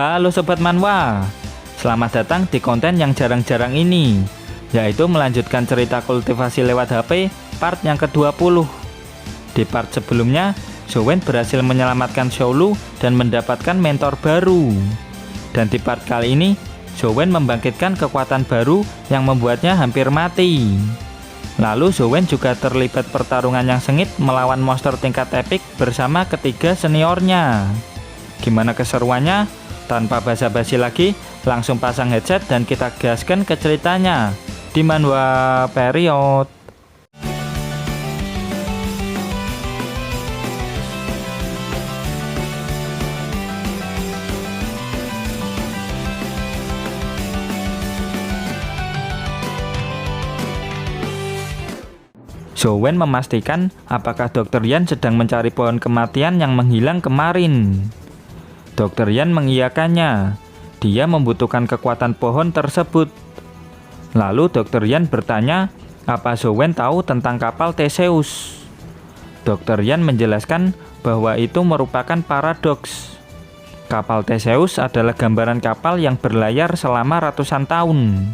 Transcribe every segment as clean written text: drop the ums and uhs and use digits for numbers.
Halo Sobat Manhwa, selamat datang di konten yang jarang-jarang ini, yaitu melanjutkan cerita kultivasi lewat HP part yang ke-20. Di part sebelumnya, Zhou Wen berhasil menyelamatkan Xiaolu dan mendapatkan mentor baru. Dan di part kali ini, Zhou Wen membangkitkan kekuatan baru yang membuatnya hampir mati. Lalu Zhou Wen juga terlibat pertarungan yang sengit melawan monster tingkat epik bersama ketiga seniornya. Gimana keseruannya? Tanpa basa-basi lagi, langsung pasang headset dan kita gaskan ke ceritanya di Manhwa Period. Zhou Wen memastikan apakah Dr. Yan sedang mencari pohon kematian yang menghilang kemarin. Dr. Yan mengiyakannya. Dia membutuhkan kekuatan pohon tersebut. Lalu Dr. Yan bertanya, apa Zhou Wen tahu tentang kapal Theseus? Dr. Yan menjelaskan bahwa itu merupakan paradoks. Kapal Theseus adalah gambaran kapal yang berlayar selama ratusan tahun.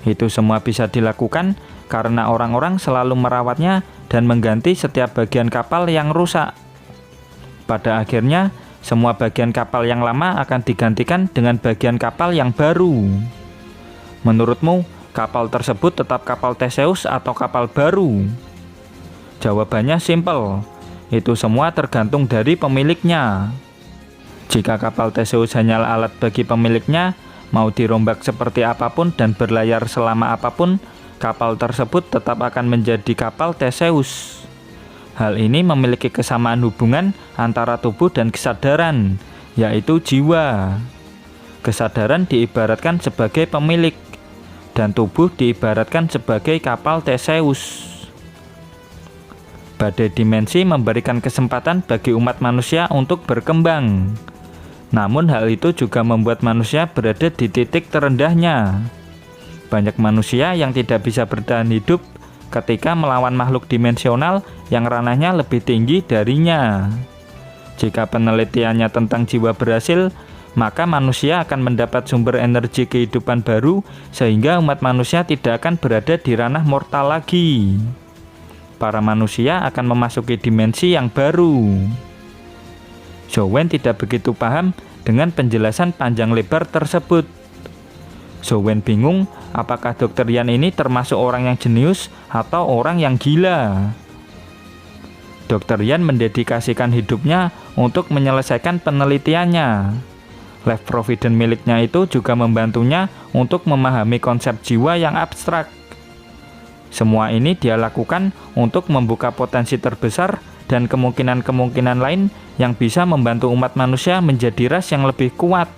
Itu semua bisa dilakukan karena orang-orang selalu merawatnya dan mengganti setiap bagian kapal yang rusak. Pada akhirnya, semua bagian kapal yang lama akan digantikan dengan bagian kapal yang baru. Menurutmu, kapal tersebut tetap kapal Theseus atau kapal baru? Jawabannya simpel. Itu semua tergantung dari pemiliknya. Jika kapal Theseus hanyalah alat bagi pemiliknya, mau dirombak seperti apapun dan berlayar selama apapun, kapal tersebut tetap akan menjadi kapal Theseus. Hal ini memiliki kesamaan hubungan antara tubuh dan kesadaran, yaitu jiwa. Kesadaran diibaratkan sebagai pemilik, dan tubuh diibaratkan sebagai kapal Theseus. Badai dimensi memberikan kesempatan bagi umat manusia untuk berkembang. Namun hal itu juga membuat manusia berada di titik terendahnya. Banyak manusia yang tidak bisa bertahan hidup ketika melawan makhluk dimensional yang ranahnya lebih tinggi darinya. Jika penelitiannya tentang jiwa berhasil, maka manusia akan mendapat sumber energi kehidupan baru sehingga umat manusia tidak akan berada di ranah mortal lagi. Para manusia akan memasuki dimensi yang baru. Zhou Wen tidak begitu paham dengan penjelasan panjang lebar tersebut. Zhou Wen bingung apakah Dr. Yan ini termasuk orang yang jenius atau orang yang gila. Dr. Yan mendedikasikan hidupnya untuk menyelesaikan penelitiannya. Life Providence miliknya itu juga membantunya untuk memahami konsep jiwa yang abstrak. Semua ini dia lakukan untuk membuka potensi terbesar dan kemungkinan-kemungkinan lain yang bisa membantu umat manusia menjadi ras yang lebih kuat.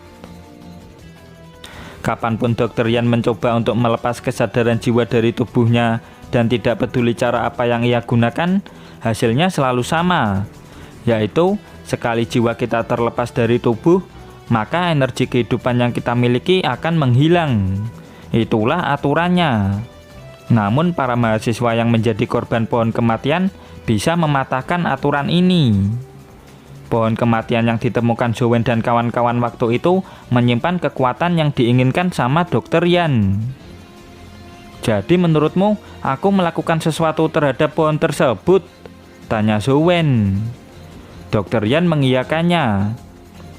Kapanpun Dr. Yan mencoba untuk melepas kesadaran jiwa dari tubuhnya dan tidak peduli cara apa yang ia gunakan, hasilnya selalu sama, yaitu sekali jiwa kita terlepas dari tubuh, maka energi kehidupan yang kita miliki akan menghilang. Itulah aturannya. Namun para mahasiswa yang menjadi korban pohon kematian bisa mematahkan aturan ini. Pohon kematian yang ditemukan Zhou Wen dan kawan-kawan waktu itu menyimpan kekuatan yang diinginkan sama Dr. Yan. Jadi menurutmu, aku melakukan sesuatu terhadap pohon tersebut? Tanya Zhou Wen. Dr. Yan mengiyakannya.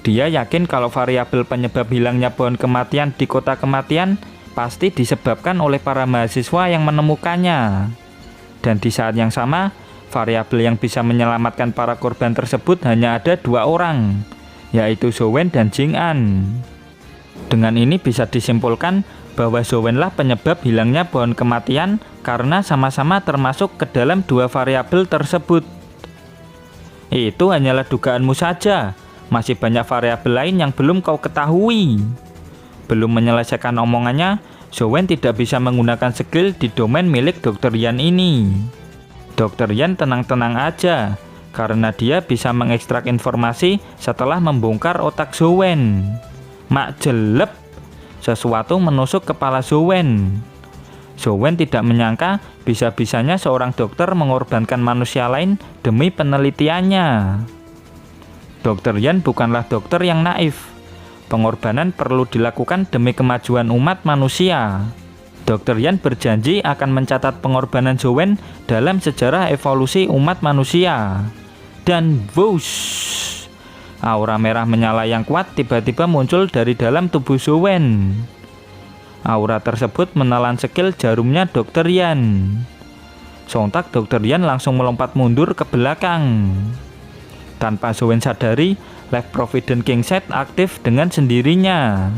Dia yakin kalau variabel penyebab hilangnya pohon kematian di kota kematian pasti disebabkan oleh para mahasiswa yang menemukannya. Dan di saat yang sama, variabel yang bisa menyelamatkan para korban tersebut hanya ada 2 orang, yaitu Zhou Wen dan Jing An. Dengan ini bisa disimpulkan bahwa Zhou Wen lah penyebab hilangnya pohon kematian karena sama-sama termasuk ke dalam 2 variabel tersebut. Itu hanyalah dugaanmu saja, masih banyak variabel lain yang belum kau ketahui. Belum menyelesaikan omongannya, Zhou Wen tidak bisa menggunakan skill di domain milik Dr. Yan ini. Dr. Yan tenang-tenang aja, karena dia bisa mengekstrak informasi setelah membongkar otak Zhou Wen. Mak jelep, sesuatu menusuk kepala Zhou Wen. Zhou Wen tidak menyangka bisa-bisanya seorang dokter mengorbankan manusia lain demi penelitiannya. Dr. Yan bukanlah dokter yang naif. Pengorbanan perlu dilakukan demi kemajuan umat manusia. Dr. Yan berjanji akan mencatat pengorbanan Zhou-Wen dalam sejarah evolusi umat manusia. Dan wush, aura merah menyala yang kuat tiba-tiba muncul dari dalam tubuh Zhou-Wen. Aura tersebut menelan skill jarumnya Dr. Yan. Sontak Dr. Yan langsung melompat mundur ke belakang. Tanpa Zhou-Wen sadari, Left Provident King Set aktif dengan sendirinya.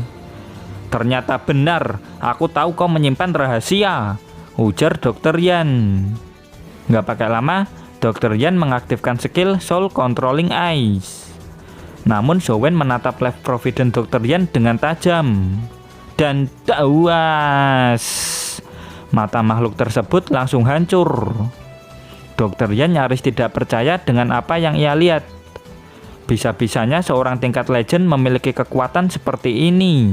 Ternyata benar, aku tahu kau menyimpan rahasia, ujar Dr. Yan. Nggak pakai lama, Dr. Yan mengaktifkan skill Soul Controlling Eyes. Namun Zhou-Wen menatap Left Provident Dr. Yan dengan tajam. Dan dawas, mata makhluk tersebut langsung hancur. Dr. Yan nyaris tidak percaya dengan apa yang ia lihat. Bisa-bisanya seorang tingkat legend memiliki kekuatan seperti ini.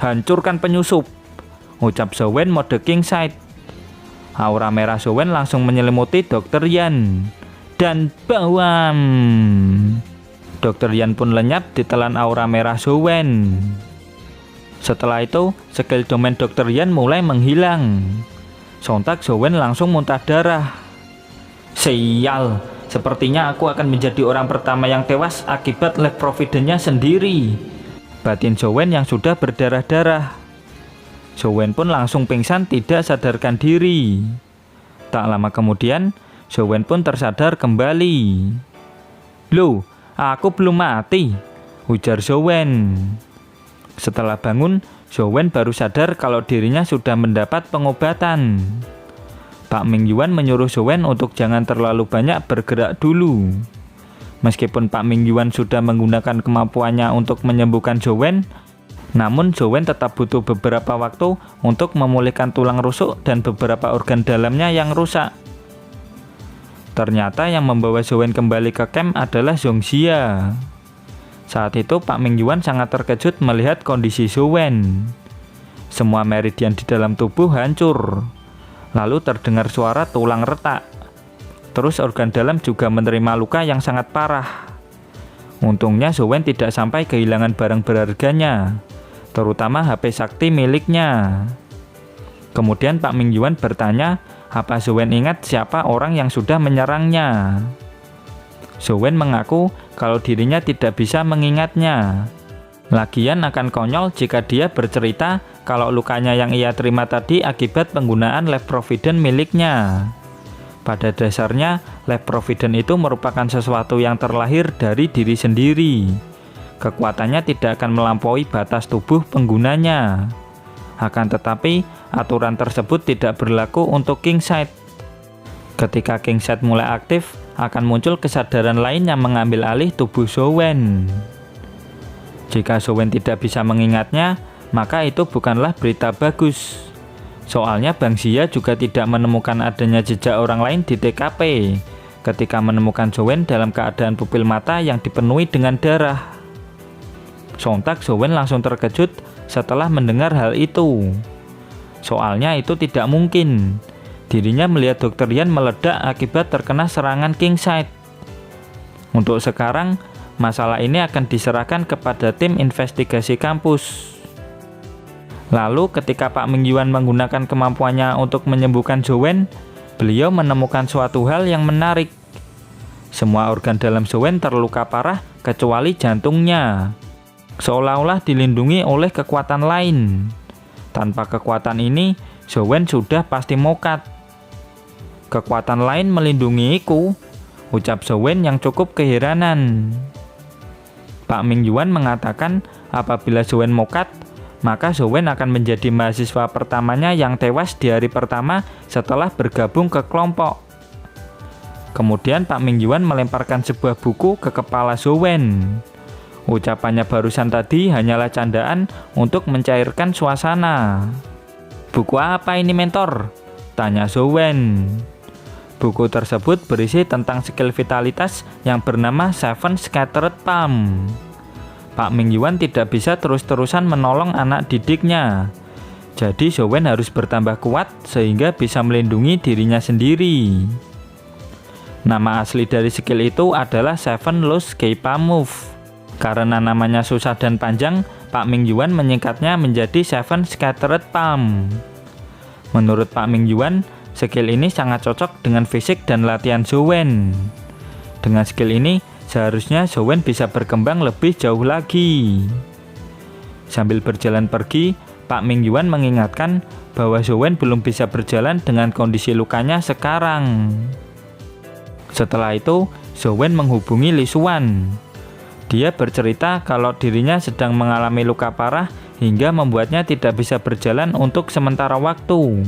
Hancurkan penyusup, ucap Zhou-Wen mode King Side. Aura merah Zhou-Wen langsung menyelimuti Dr. Yan. Dan bawam, Dr. Yan pun lenyap ditelan aura merah Zhou-Wen. Setelah itu, skill domain Dr. Yan mulai menghilang. Sontak Zhou-Wen langsung muntah darah. Sial, sepertinya aku akan menjadi orang pertama yang tewas akibat Left Provident-nya sendiri, batin Zhou-Wen yang sudah berdarah-darah. Zhou-Wen pun langsung pingsan tidak sadarkan diri. Tak lama kemudian, Zhou-Wen pun tersadar kembali. Loh, aku belum mati, ujar Zhou-Wen. Setelah bangun, Zhou-Wen baru sadar kalau dirinya sudah mendapat pengobatan. Pak Ming Yuan menyuruh Zhou-Wen untuk jangan terlalu banyak bergerak dulu. Meskipun Pak Ming Yuan sudah menggunakan kemampuannya untuk menyembuhkan Zhou-Wen, namun Zhou-Wen tetap butuh beberapa waktu untuk memulihkan tulang rusuk dan beberapa organ dalamnya yang rusak. Ternyata yang membawa Zhou-Wen kembali ke camp adalah Zhongxia. Saat itu Pak Ming Yuan sangat terkejut melihat kondisi Zhou-Wen. Semua meridian di dalam tubuh hancur. Lalu terdengar suara tulang retak. Terus organ dalam juga menerima luka yang sangat parah. Untungnya Zhou-Wen tidak sampai kehilangan barang berharganya, terutama HP sakti miliknya. Kemudian Pak Ming Yuan bertanya, apa Zhou-Wen ingat siapa orang yang sudah menyerangnya? Zhou-Wen mengaku kalau dirinya tidak bisa mengingatnya. Lagian akan konyol jika dia bercerita kalau lukanya yang ia terima tadi akibat penggunaan Left Provident miliknya. Pada dasarnya, Left Provident itu merupakan sesuatu yang terlahir dari diri sendiri. Kekuatannya tidak akan melampaui batas tubuh penggunanya. Akan tetapi, aturan tersebut tidak berlaku untuk King Side. Ketika King Side mulai aktif, akan muncul kesadaran lain yang mengambil alih tubuh Zhou-Wen. Jika Zhou-Wen tidak bisa mengingatnya, maka itu bukanlah berita bagus. Soalnya Bang Xia juga tidak menemukan adanya jejak orang lain di TKP ketika menemukan Zhou-Wen dalam keadaan pupil mata yang dipenuhi dengan darah. Sontak Zhou-Wen langsung terkejut setelah mendengar hal itu. Soalnya itu tidak mungkin. Dirinya melihat Dr. Yan meledak akibat terkena serangan King Side. Untuk sekarang, masalah ini akan diserahkan kepada tim investigasi kampus. Lalu ketika Pak Ming Yuan menggunakan kemampuannya untuk menyembuhkan Zhou-Wen, beliau menemukan suatu hal yang menarik. Semua organ dalam Zhou-Wen terluka parah kecuali jantungnya. Seolah-olah dilindungi oleh kekuatan lain. Tanpa kekuatan ini, Zhou-Wen sudah pasti mokat. Kekuatan lain melindungiku, ucap Zhou-Wen yang cukup keheranan. Pak Ming Yuan mengatakan apabila Zhou-Wen mokat, maka Zhou-Wen akan menjadi mahasiswa pertamanya yang tewas di hari pertama setelah bergabung ke kelompok. Kemudian Pak Ming Yuan melemparkan sebuah buku ke kepala Zhou-Wen. Ucapannya barusan tadi hanyalah candaan untuk mencairkan suasana. Buku apa ini mentor? Tanya Zhou-Wen. Buku tersebut berisi tentang skill vitalitas yang bernama Seven Scattered Palm. Pak Ming Yuan tidak bisa terus-terusan menolong anak didiknya. Jadi Zhou-Wen harus bertambah kuat sehingga bisa melindungi dirinya sendiri. Nama asli dari skill itu adalah Seven Loose Kei Palm Move. Karena namanya susah dan panjang, Pak Ming Yuan menyingkatnya menjadi Seven Scattered Palm. Menurut Pak Ming Yuan, skill ini sangat cocok dengan fisik dan latihan Zhou-Wen. Dengan skill ini, seharusnya Zhou-Wen bisa berkembang lebih jauh lagi. Sambil berjalan pergi, Pak Ming Yuan mengingatkan bahwa Zhou-Wen belum bisa berjalan dengan kondisi lukanya sekarang. Setelah itu, Zhou-Wen menghubungi Li Xuan. Dia bercerita kalau dirinya sedang mengalami luka parah hingga membuatnya tidak bisa berjalan untuk sementara waktu.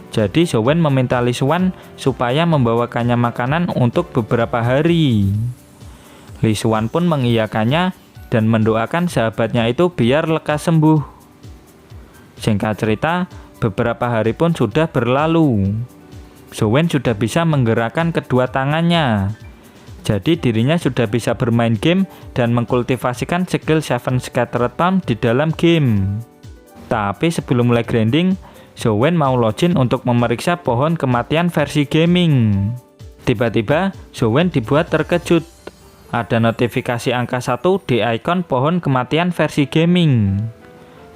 Jadi Zhou-Wen meminta Li Xuan supaya membawakannya makanan untuk beberapa hari. Li Xuan pun mengiyakannya dan mendoakan sahabatnya itu biar lekas sembuh. Singkat cerita, beberapa hari pun sudah berlalu. Zhou-Wen sudah bisa menggerakkan kedua tangannya. Jadi dirinya sudah bisa bermain game dan mengkultivasikan skill Seven Scattered Palm di dalam game. Tapi sebelum mulai grinding, Zhou-Wen mau login untuk memeriksa pohon kematian versi gaming. Tiba-tiba Zhou-Wen dibuat terkejut. Ada notifikasi angka 1 di ikon pohon kematian versi gaming.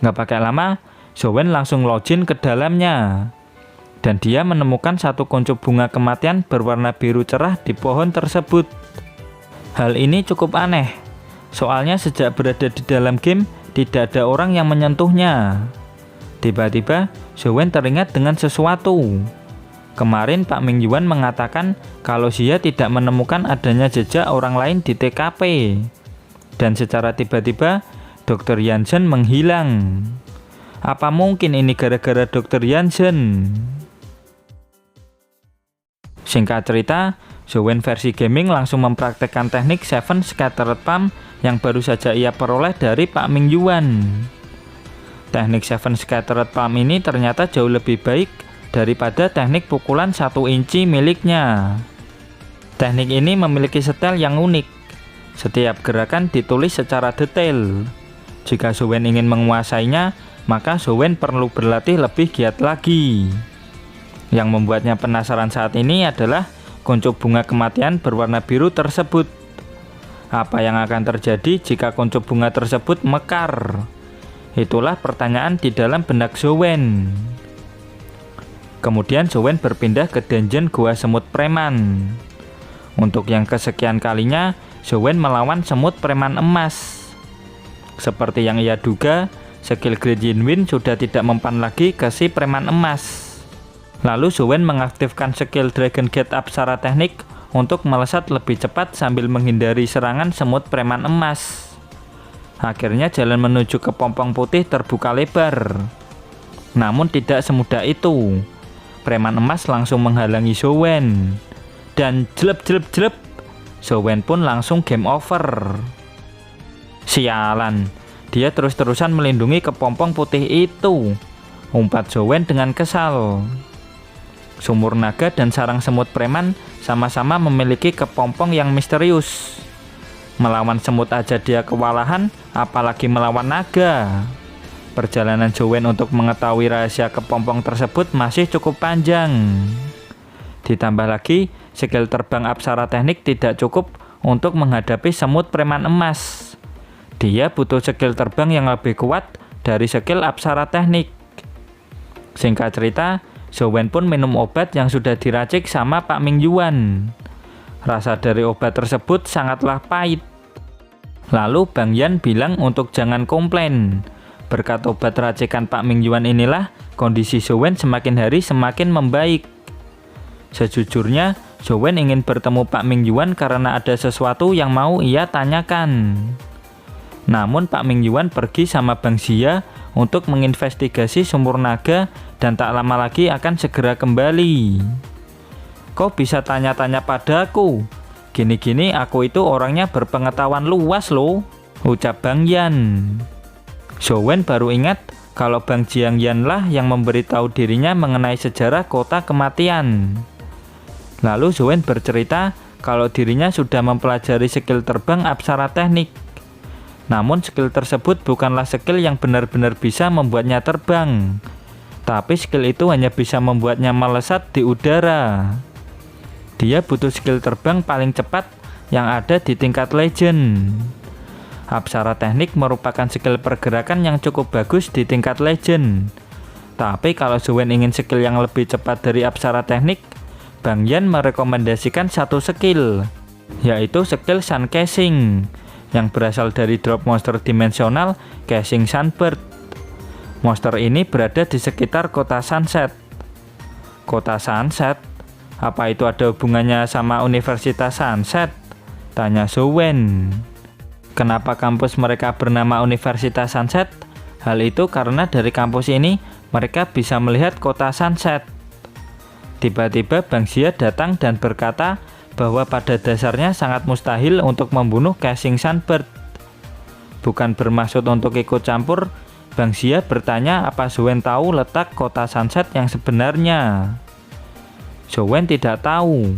Nggak pakai lama, Zhou-Wen langsung login ke dalamnya. Dan dia menemukan satu kuncup bunga kematian berwarna biru cerah di pohon tersebut. Hal ini cukup aneh, soalnya sejak berada di dalam game, tidak ada orang yang menyentuhnya. Tiba-tiba, Zhou-Wen teringat dengan sesuatu. Kemarin Pak Ming Yuan mengatakan kalau dia tidak menemukan adanya jejak orang lain di TKP. Dan secara tiba-tiba, Dr. Jansen menghilang. Apa mungkin ini gara-gara Dr. Jansen? Singkat cerita, Zhou-Wen versi gaming langsung mempraktekkan teknik Seven Scattered Palm yang baru saja ia peroleh dari Pak Ming Yuan. Teknik Seven Scattered Palm ini ternyata jauh lebih baik daripada teknik pukulan 1 inci miliknya. Teknik ini memiliki setel yang unik. Setiap gerakan ditulis secara detail. Jika Zhou-Wen ingin menguasainya, maka Zhou-Wen perlu berlatih lebih giat lagi. Yang membuatnya penasaran saat ini adalah kuncup bunga kematian berwarna biru tersebut. Apa yang akan terjadi jika kuncup bunga tersebut mekar? Itulah pertanyaan di dalam benak Zhou-Wen. Kemudian Zhou-Wen berpindah ke dungeon Gua Semut Preman. Untuk yang kesekian kalinya, Zhou-Wen melawan semut preman emas. Seperti yang ia duga, skill Great Yin Wind sudah tidak mempan lagi ke si preman emas. Lalu Zhou-Wen mengaktifkan skill Dragon Gate Apsara Teknik untuk melesat lebih cepat sambil menghindari serangan semut preman emas. Akhirnya jalan menuju ke pompong putih terbuka lebar. Namun tidak semudah itu. Preman emas langsung menghalangi Zhou-Wen. Dan jelep, Zhou-Wen pun langsung game over. Sialan, dia terus-terusan melindungi kepompong putih itu. Umpat Zhou-Wen dengan kesal. Sumur naga dan sarang semut preman sama-sama memiliki kepompong yang misterius. Melawan semut aja dia kewalahan, apalagi melawan naga. Perjalanan Zhou-Wen untuk mengetahui rahasia kepompong tersebut masih cukup panjang. Ditambah lagi, skill terbang Apsara Teknik tidak cukup untuk menghadapi semut preman emas. Dia butuh skill terbang yang lebih kuat dari skill Apsara Teknik. Singkat cerita, Zhou-Wen pun minum obat yang sudah diracik sama Pak Ming Yuan. Rasa dari obat tersebut sangatlah pahit. Lalu Bang Yan bilang untuk jangan komplain. Berkat obat racikan Pak Ming Yuan inilah kondisi Zhou-Wen semakin hari semakin membaik. Sejujurnya, Zhou-Wen ingin bertemu Pak Ming Yuan karena ada sesuatu yang mau ia tanyakan. Namun Pak Ming Yuan pergi sama Bang Xia untuk menginvestigasi sumur naga dan tak lama lagi akan segera kembali. Kok bisa tanya-tanya padaku? Gini-gini aku itu orangnya berpengetahuan luas loh, ucap Bang Yan. Zhou-Wen baru ingat kalau Bang Jiang Yan lah yang memberitahu dirinya mengenai sejarah kota kematian. Lalu Zhou-Wen bercerita kalau dirinya sudah mempelajari skill terbang Apsara Teknik. Namun skill tersebut bukanlah skill yang benar-benar bisa membuatnya terbang. Tapi skill itu hanya bisa membuatnya melesat di udara. Dia butuh skill terbang paling cepat yang ada di tingkat legend. Apsara teknik merupakan skill pergerakan yang cukup bagus di tingkat legend. Tapi kalau Zowen ingin skill yang lebih cepat dari Apsara teknik, Bang Yan merekomendasikan satu skill, yaitu skill Sun Casing, yang berasal dari drop monster dimensional Casing Sunbird. Monster ini berada di sekitar kota Sunset. Kota Sunset? Apa itu ada hubungannya sama Universitas Sunset? Tanya Zowen. Kenapa kampus mereka bernama Universitas Sunset? Hal itu karena dari kampus ini mereka bisa melihat kota Sunset. Tiba-tiba Bang Xia datang dan berkata bahwa pada dasarnya sangat mustahil untuk membunuh Casing Sunbird. Bukan bermaksud untuk ikut campur, Bang Xia bertanya apa Zowen tahu letak kota Sunset yang sebenarnya. Zowen tidak tahu,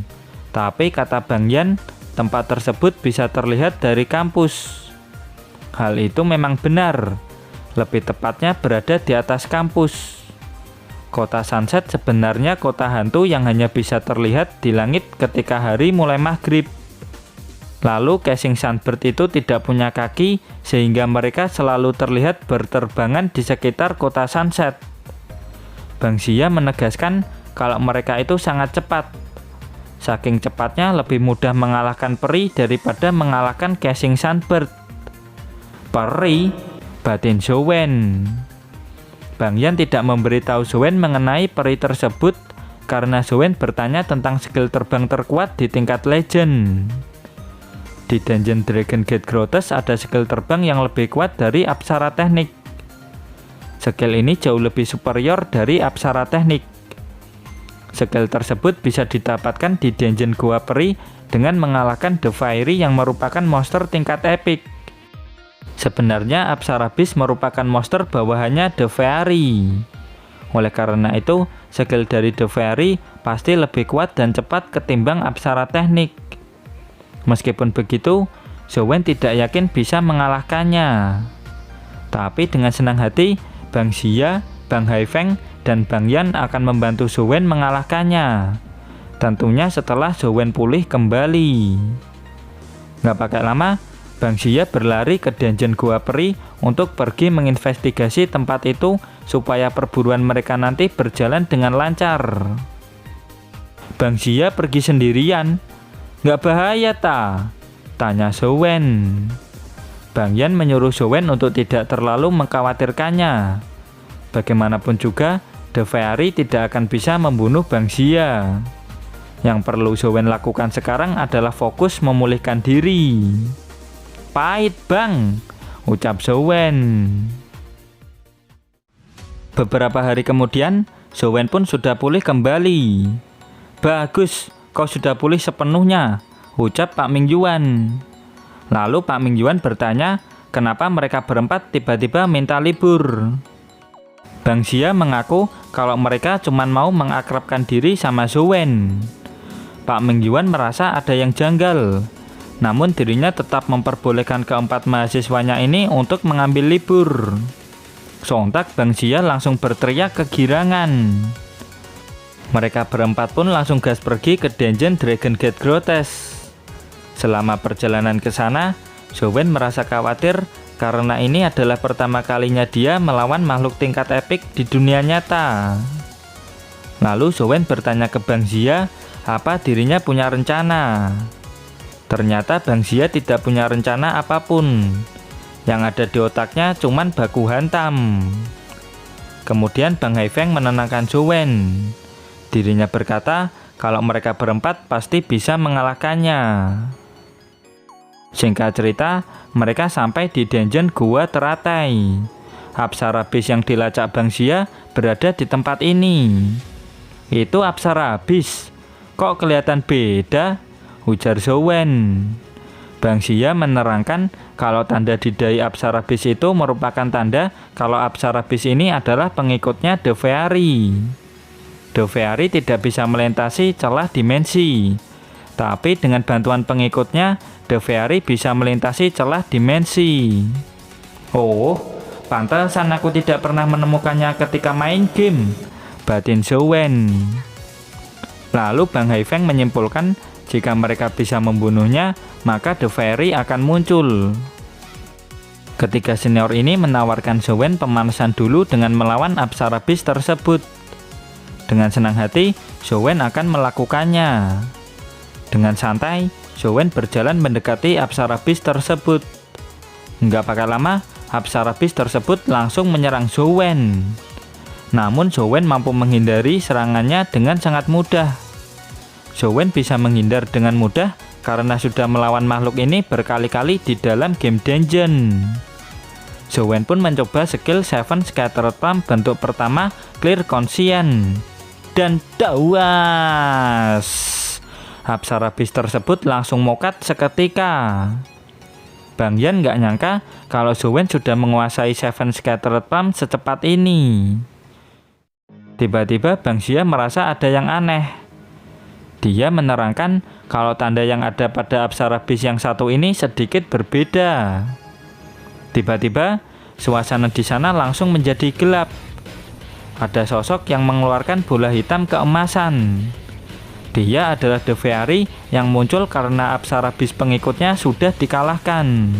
tapi kata Bang Yan, tempat tersebut bisa terlihat dari kampus. Hal itu memang benar, lebih tepatnya berada di atas kampus. Kota Sunset sebenarnya kota hantu yang hanya bisa terlihat di langit ketika hari mulai maghrib. Lalu Casing Sunbird itu tidak punya kaki sehingga mereka selalu terlihat berterbangan di sekitar kota Sunset. Bang Xia menegaskan kalau mereka itu sangat cepat. Saking cepatnya lebih mudah mengalahkan peri daripada mengalahkan Casing Sunbird. Peri? Batin Zowen. Bang Yan tidak memberitahu Zowen mengenai peri tersebut karena Zowen bertanya tentang skill terbang terkuat di tingkat legend. Di Dungeon Dragon Gate Grotesque ada skill terbang yang lebih kuat dari Apsara teknik. Skill ini jauh lebih superior dari Apsara teknik. Skill tersebut bisa didapatkan di Dungeon Goa Peri dengan mengalahkan The Fairy yang merupakan monster tingkat epic. Sebenarnya Apsara Beast merupakan monster bawahannya The Fairy. Oleh karena itu, skill dari The Fairy pasti lebih kuat dan cepat ketimbang Apsara teknik. Meskipun begitu, Zowen tidak yakin bisa mengalahkannya. Tapi dengan senang hati, Bang Xia, Bang Haifeng, dan Bang Yan akan membantu Zowen mengalahkannya. Tentunya setelah Zowen pulih kembali. Nggak pakai lama, Bang Xia berlari ke Dungeon Goa Peri untuk pergi menginvestigasi tempat itu supaya perburuan mereka nanti berjalan dengan lancar. Bang Xia pergi sendirian. Nggak bahaya ta? Tanya Zowen. Bang Yan menyuruh Zowen untuk tidak terlalu mengkhawatirkannya. Bagaimanapun juga, The Fairy tidak akan bisa membunuh Bang Xia. Yang perlu Zowen lakukan sekarang adalah fokus memulihkan diri. Pahit bang, ucap Zowen. Beberapa hari kemudian, Zowen pun sudah pulih kembali. Bagus, kau sudah pulih sepenuhnya, ucap Pak Ming Yuan. Lalu Pak Ming Yuan bertanya, kenapa mereka berempat tiba-tiba minta libur. Bang Xia mengaku kalau mereka cuma mau mengakrabkan diri sama Zowen. Pak Ming Yuan merasa ada yang janggal. Namun dirinya tetap memperbolehkan keempat mahasiswanya ini untuk mengambil libur. Sontak Bang Xia langsung berteriak kegirangan. Mereka berempat pun langsung gas pergi ke Dungeon Dragon Gate Grotesque. Selama perjalanan ke sana, Zowen merasa khawatir karena ini adalah pertama kalinya dia melawan makhluk tingkat epik di dunia nyata. Lalu Zowen bertanya ke Bang Xia apa dirinya punya rencana. Ternyata Bang Xia tidak punya rencana apapun. Yang ada di otaknya cuman baku hantam. Kemudian Bang Haifeng menenangkan Zowen. Dirinya berkata kalau mereka berempat pasti bisa mengalahkannya. Singkat cerita, mereka sampai di dungeon Gua Teratai. Apsara Beast yang dilacak Bang Xia berada di tempat ini. Itu Apsara Beast. Kok kelihatan beda? Ujar Zowen. Bang Xia menerangkan kalau tanda di dahi Apsara Beast itu merupakan tanda kalau Apsara Beast ini adalah pengikutnya The Fairy. The Fairy tidak bisa melintasi celah dimensi, tapi dengan bantuan pengikutnya, The Fairy bisa melintasi celah dimensi. Oh, pantesan aku tidak pernah menemukannya ketika main game, batin Zowen. Lalu Bang Haifeng menyimpulkan jika mereka bisa membunuhnya, maka The Fairy akan muncul. Ketiga senior ini menawarkan Zowen pemanasan dulu dengan melawan Apsara Beast tersebut. Dengan senang hati, Zowen akan melakukannya. Dengan santai, Zowen berjalan mendekati Apsara Beast tersebut. Nggak pakai lama, Apsara Beast tersebut langsung menyerang Zowen. Namun Zowen mampu menghindari serangannya dengan sangat mudah. Zowen bisa menghindar dengan mudah karena sudah melawan makhluk ini berkali-kali di dalam game dungeon. Zowen pun mencoba skill Seven Scattered Palm bentuk pertama Clear Conscience. Dan dawas! Apsara Beast tersebut langsung mokat seketika. Bang Yan nggak nyangka kalau Zowen sudah menguasai Seven Scattered Palm secepat ini. Tiba-tiba Bang Xia merasa ada yang aneh. Dia menerangkan kalau tanda yang ada pada Apsara Beast yang satu ini sedikit berbeda. Tiba-tiba, suasana di sana langsung menjadi gelap. Ada sosok yang mengeluarkan bola hitam keemasan. Dia adalah The Fairy yang muncul karena Apsara Beast pengikutnya sudah dikalahkan.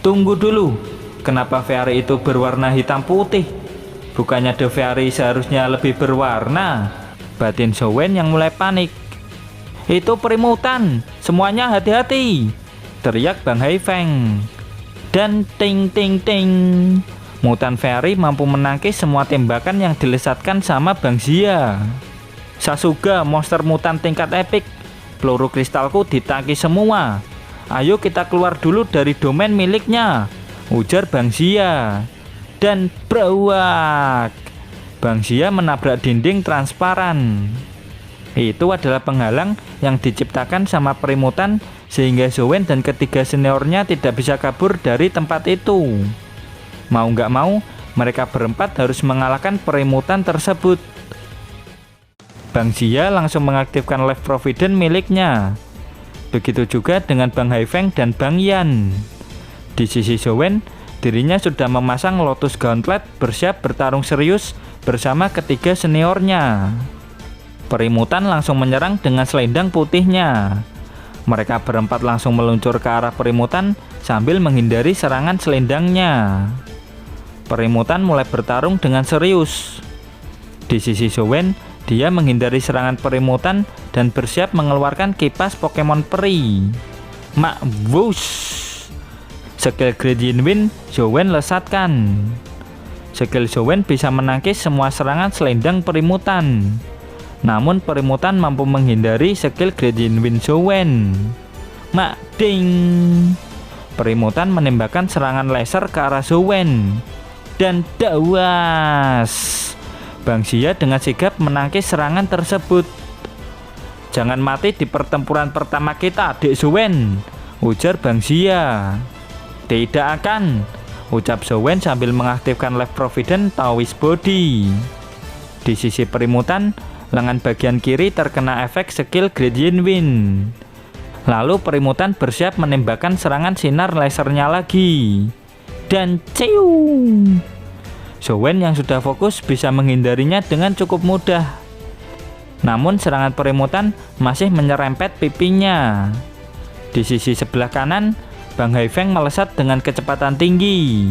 Tunggu dulu, kenapa Fairy itu berwarna hitam putih? Bukannya The Fairy seharusnya lebih berwarna? Batin Zowen yang mulai panik. Itu perimutan, semuanya hati-hati, teriak Bang Haifeng. Dan ting ting ting, Mutan Fairy mampu menangkis semua tembakan yang dilesatkan sama Bang Xia. Sasuga, monster mutan tingkat epik, peluru kristalku ditangkis semua. Ayo kita keluar dulu dari domain miliknya, ujar Bang Xia. Dan brawak, Bang Xia menabrak dinding transparan. Itu adalah penghalang yang diciptakan sama perimutan sehingga Zowen dan ketiga seniornya tidak bisa kabur dari tempat itu. Mau nggak mau, mereka berempat harus mengalahkan perimutan tersebut. Bang Xia langsung mengaktifkan Left Provident miliknya. Begitu juga dengan Bang Haifeng dan Bang Yan. Di sisi Zowen, dirinya sudah memasang Lotus Gauntlet bersiap bertarung serius bersama ketiga seniornya. Perimutan langsung menyerang dengan selendang putihnya. Mereka berempat langsung meluncur ke arah perimutan sambil menghindari serangan selendangnya. Perimutan mulai bertarung dengan serius. Di sisi Zowen, dia menghindari serangan perimutan dan bersiap mengeluarkan kipas Pokemon peri. Wush! Skill Gradient Wind, Zowen lesatkan. Skill Zowen bisa menangkis semua serangan selendang perimutan. Namun perimutan mampu menghindari skill Gradient Wind Zowen. Ding! Perimutan menembakkan serangan laser ke arah Zowen. Dan dawas! Bang Xia dengan sigap menangkis serangan tersebut. Jangan mati di pertempuran pertama kita, adik Zowen, ujar Bang Xia. Tidak akan, ucap Zowen sambil mengaktifkan Left Provident Taoist Body. Di sisi perimutan, lengan bagian kiri terkena efek skill Gradient Wind. Lalu perimutan bersiap menembakkan serangan sinar lasernya lagi. Dan cium! Zowen yang sudah fokus bisa menghindarinya dengan cukup mudah. Namun serangan perimutan masih menyerempet pipinya. Di sisi sebelah kanan, Bang Haifeng melesat dengan kecepatan tinggi.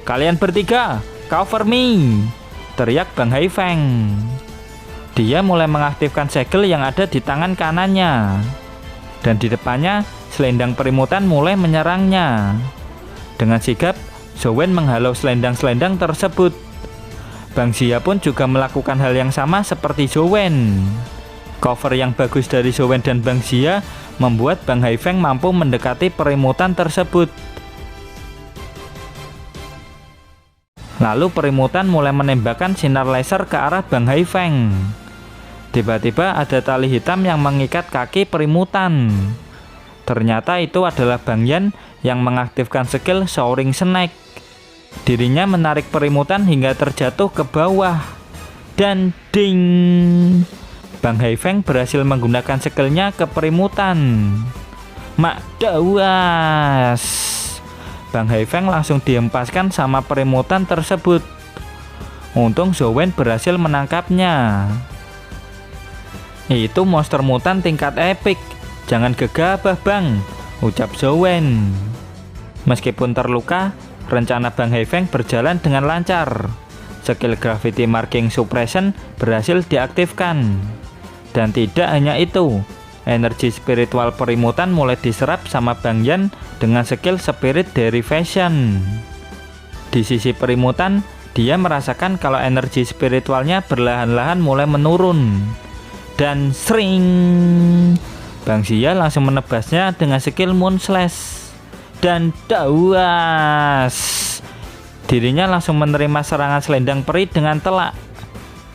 Kalian bertiga, cover me! Teriak Bang Haifeng. Dia mulai mengaktifkan segel yang ada di tangan kanannya. Dan di depannya, selendang perimutan mulai menyerangnya. Dengan sigap, Zowen menghalau selendang-selendang tersebut. Bang Xia pun juga melakukan hal yang sama seperti Zowen. Cover yang bagus dari Zowen dan Bang Xia membuat Bang Haifeng mampu mendekati perimutan tersebut. Lalu perimutan mulai menembakkan sinar laser ke arah Bang Haifeng. Tiba-tiba ada tali hitam yang mengikat kaki perimutan. Ternyata itu adalah Bang Yan yang mengaktifkan skill Soaring Snake. Dirinya menarik perimutan hingga terjatuh ke bawah. Dan ding! Bang Haifeng berhasil menggunakan skillnya ke perimutan. Dawas! Bang Haifeng langsung dihempaskan sama perimutan tersebut. Untung Zowen berhasil menangkapnya. Itu monster mutan tingkat epik. Jangan gegabah bang, ucap Zowen. Meskipun terluka, rencana Bang Haifeng berjalan dengan lancar. Skill Gravity Marking Suppression berhasil diaktifkan. Dan tidak hanya itu, energi spiritual perimutan mulai diserap sama Bang Yan dengan skill Spirit Derivation. Di sisi perimutan, dia merasakan kalau energi spiritualnya perlahan-lahan mulai menurun. Dan sering, Bang Xia langsung menebasnya dengan skill Moon Slash. Dan dawas, dirinya langsung menerima serangan selendang peri dengan telak.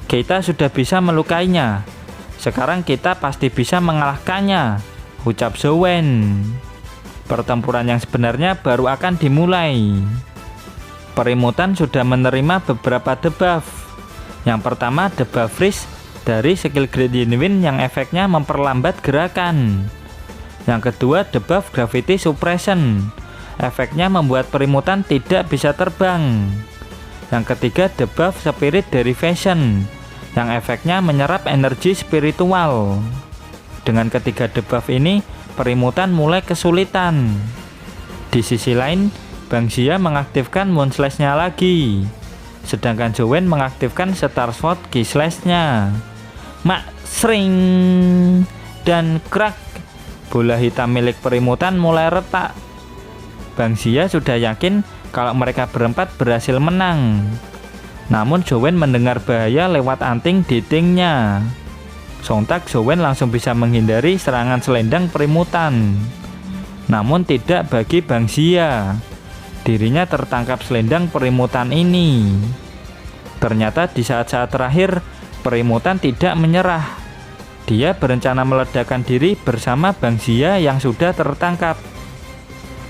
Kita sudah bisa melukainya. Sekarang kita pasti bisa mengalahkannya, ucap Zhou-Wen. Pertempuran yang sebenarnya baru akan dimulai. Perimutan sudah menerima beberapa debuff. Yang pertama debuff freeze dari skill Gradient Wind yang efeknya memperlambat gerakan. Yang kedua debuff Gravity Suppression, efeknya membuat perimutan tidak bisa terbang. Yang ketiga debuff Spirit Derivation, yang efeknya menyerap energi spiritual. Dengan ketiga debuff ini, perimutan mulai kesulitan. Di sisi lain, Bang Xia mengaktifkan Moon Slash-nya lagi, sedangkan Zhou-Wen mengaktifkan Star Sword Ki Slash-nya. Mak sering dan krak, bola hitam milik perimutan mulai retak. Bang Xia sudah yakin kalau mereka berempat berhasil menang. Namun Zhou-Wen mendengar bahaya lewat anting datingnya. Sontak Zhou-Wen langsung bisa menghindari serangan selendang perimutan. Namun tidak bagi Bang Xia. Dirinya tertangkap selendang perimutan ini. Ternyata di saat-saat terakhir, perimutan tidak menyerah. Dia berencana meledakkan diri bersama Bang Xia yang sudah tertangkap.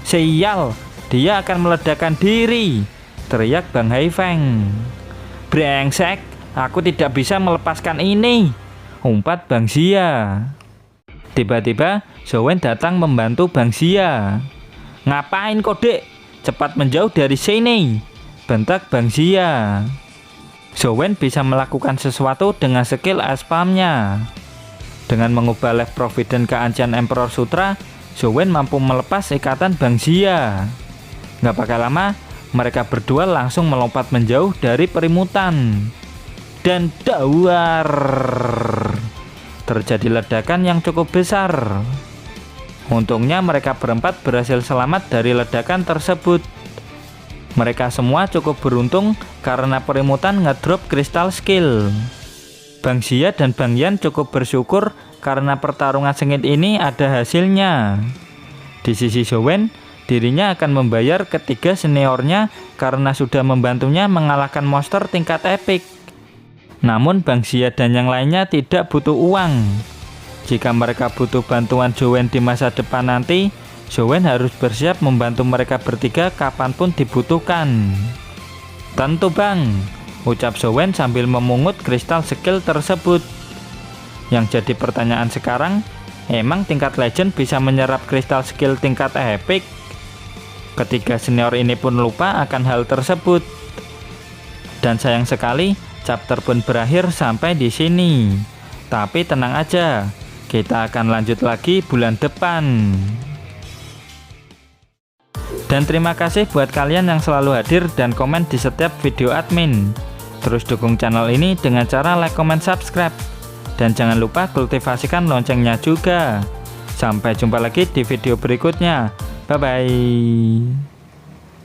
Sial, dia akan meledakkan diri, teriak Bang Haifeng. Brengsek, aku tidak bisa melepaskan ini, umpat Bang Xia. Tiba-tiba Zhou-Wen datang membantu Bang Xia. Ngapain Kodek? Cepat menjauh dari sini, bentak Bang Xia. Zhou-Wen bisa melakukan sesuatu dengan skill Ice Palm-nya. Dengan mengubah Left Provident ke Ancient Emperor Sutra, Zhou-Wen mampu melepas ikatan Bang Xia. Gak pakai lama, mereka berdua langsung melompat menjauh dari perimutan. Dan dawar, terjadi ledakan yang cukup besar. Untungnya mereka berempat berhasil selamat dari ledakan tersebut. Mereka semua cukup beruntung karena perimutan ngedrop kristal skill. Bang Xia dan Bang Yan cukup bersyukur karena pertarungan sengit ini ada hasilnya. Di sisi Zhou-Wen, dirinya akan membayar ketiga seniornya karena sudah membantunya mengalahkan monster tingkat epic. Namun Bang Xia dan yang lainnya tidak butuh uang. Jika mereka butuh bantuan Zhou-Wen di masa depan nanti, Zhou-Wen harus bersiap membantu mereka bertiga kapanpun dibutuhkan. Tentu Bang, ucap Zhou-Wen sambil memungut kristal skill tersebut. Yang jadi pertanyaan sekarang, emang tingkat legend bisa menyerap kristal skill tingkat epic? Ketiga senior ini pun lupa akan hal tersebut. Dan sayang sekali, chapter pun berakhir sampai di sini. Tapi tenang aja, kita akan lanjut lagi bulan depan. Dan terima kasih buat kalian yang selalu hadir dan komen di setiap video admin. Terus dukung channel ini dengan cara like, comment, subscribe. Dan jangan lupa kultivasikan loncengnya juga. Sampai jumpa lagi di video berikutnya. Bye-bye.